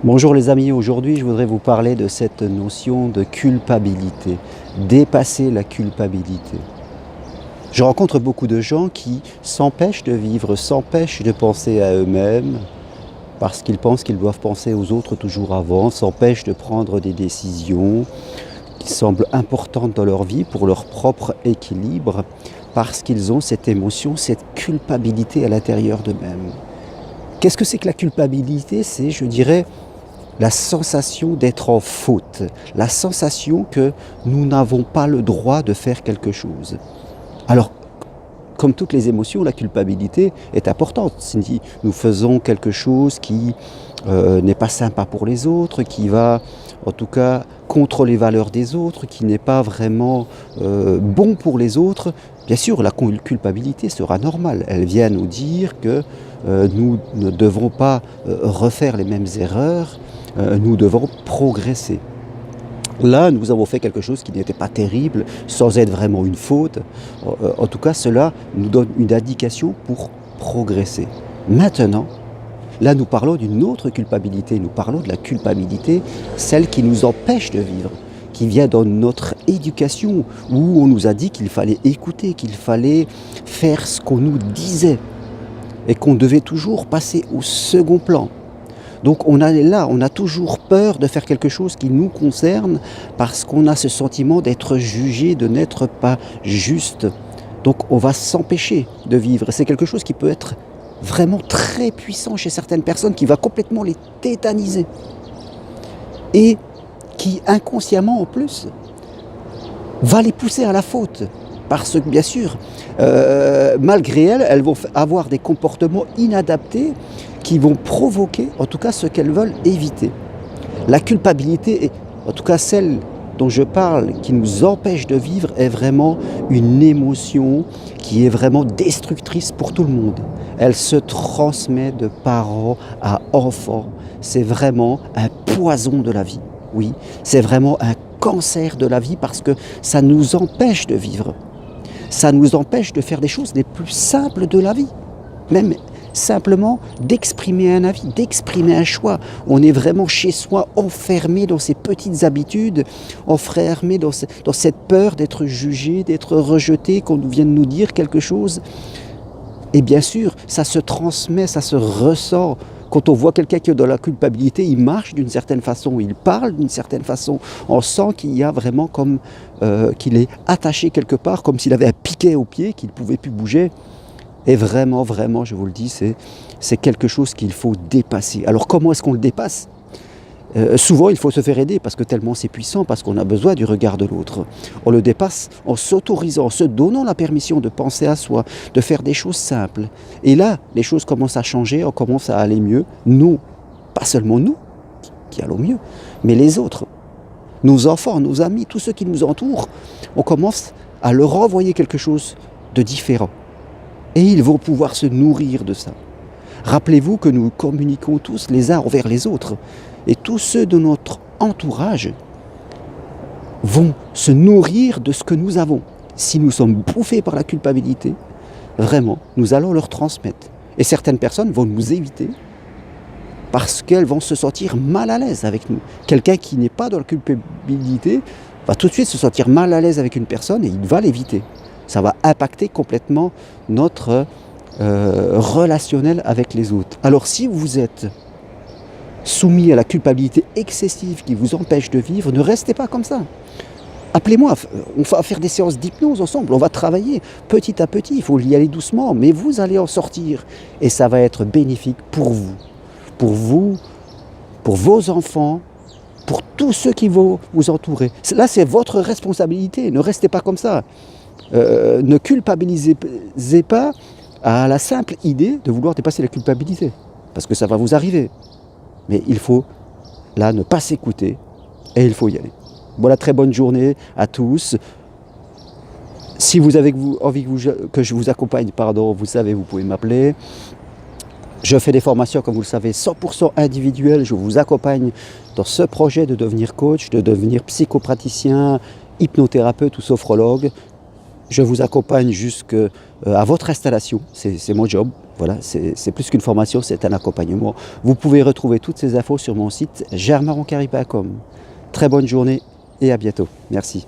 Bonjour les amis, aujourd'hui je voudrais vous parler de cette notion de culpabilité, dépasser la culpabilité. Je rencontre beaucoup de gens qui s'empêchent de vivre, s'empêchent de penser à eux-mêmes parce qu'ils pensent qu'ils doivent penser aux autres toujours avant, s'empêchent de prendre des décisions qui semblent importantes dans leur vie pour leur propre équilibre parce qu'ils ont cette émotion, cette culpabilité à l'intérieur d'eux-mêmes. Qu'est-ce que c'est que la culpabilité? C'est, je dirais, la sensation d'être en faute, la sensation que nous n'avons pas le droit de faire quelque chose. Alors, comme toutes les émotions, la culpabilité est importante. Si nous faisons quelque chose qui n'est pas sympa pour les autres, qui va en tout cas contre les valeurs des autres, qui n'est pas vraiment bon pour les autres, bien sûr la culpabilité sera normale. Elle vient nous dire que nous ne devons pas refaire les mêmes erreurs, nous devons progresser. Là, nous avons fait quelque chose qui n'était pas terrible, sans être vraiment une faute. En tout cas, cela nous donne une indication pour progresser. Maintenant, là, nous parlons d'une autre culpabilité. Nous parlons de la culpabilité, celle qui nous empêche de vivre, qui vient dans notre éducation, où on nous a dit qu'il fallait écouter, qu'il fallait faire ce qu'on nous disait, et qu'on devait toujours passer au second plan. Donc on a toujours peur de faire quelque chose qui nous concerne parce qu'on a ce sentiment d'être jugé, de n'être pas juste. Donc on va s'empêcher de vivre. C'est quelque chose qui peut être vraiment très puissant chez certaines personnes, qui va complètement les tétaniser. Et qui inconsciemment en plus va les pousser à la faute. Parce que bien sûr, malgré elles vont avoir des comportements inadaptés qui vont provoquer, en tout cas, ce qu'elles veulent éviter. La culpabilité, en tout cas celle dont je parle, qui nous empêche de vivre, est vraiment une émotion qui est vraiment destructrice pour tout le monde. Elle se transmet de parents à enfants. C'est vraiment un poison de la vie. Oui, c'est vraiment un cancer de la vie parce que ça nous empêche de vivre. Ça nous empêche de faire des choses les plus simples de la vie. Même simplement d'exprimer un avis, d'exprimer un choix. On est vraiment chez soi, enfermé dans ces petites habitudes, enfermé dans cette peur d'être jugé, d'être rejeté, qu'on vienne nous dire quelque chose. Et bien sûr, ça se transmet, ça se ressent. Quand on voit quelqu'un qui est dans la culpabilité, il marche d'une certaine façon, il parle d'une certaine façon. On sent qu'il y a vraiment comme qu'il est attaché quelque part, comme s'il avait un piquet au pied, qu'il ne pouvait plus bouger. Et vraiment, vraiment, je vous le dis, c'est quelque chose qu'il faut dépasser. Alors comment est-ce qu'on le dépasse ? Souvent, il faut se faire aider parce que tellement c'est puissant, parce qu'on a besoin du regard de l'autre. On le dépasse en s'autorisant, en se donnant la permission de penser à soi, de faire des choses simples. Et là, les choses commencent à changer, on commence à aller mieux. Nous, pas seulement nous qui allons mieux, mais les autres, nos enfants, nos amis, tous ceux qui nous entourent, on commence à leur envoyer quelque chose de différent. Et ils vont pouvoir se nourrir de ça. Rappelez-vous que nous communiquons tous les uns envers les autres. Et tous ceux de notre entourage vont se nourrir de ce que nous avons. Si nous sommes bouffés par la culpabilité, vraiment, nous allons leur transmettre. Et certaines personnes vont nous éviter parce qu'elles vont se sentir mal à l'aise avec nous. Quelqu'un qui n'est pas dans la culpabilité va tout de suite se sentir mal à l'aise avec une personne et il va l'éviter. Ça va impacter complètement notre relationnel avec les autres. Alors si vous êtes soumis à la culpabilité excessive qui vous empêche de vivre, ne restez pas comme ça. Appelez-moi, on va faire des séances d'hypnose ensemble, on va travailler petit à petit, il faut y aller doucement, mais vous allez en sortir. Et ça va être bénéfique pour vous, pour vos enfants, pour tous ceux qui vont vous entourer. Là, c'est votre responsabilité, ne restez pas comme ça. Ne culpabilisez pas à la simple idée de vouloir dépasser la culpabilité, parce que ça va vous arriver. Mais il faut, là, ne pas s'écouter, et il faut y aller. Voilà, très bonne journée à tous. Si vous avez envie que je vous accompagne, vous savez, vous pouvez m'appeler. Je fais des formations, comme vous le savez, 100% individuelles. Je vous accompagne dans ce projet de devenir coach, de devenir psychopraticien, hypnothérapeute ou sophrologue. Je vous accompagne jusqu'à votre installation, c'est mon job. Voilà, c'est plus qu'une formation, c'est un accompagnement. Vous pouvez retrouver toutes ces infos sur mon site germainroncari.com. Très bonne journée et à bientôt. Merci.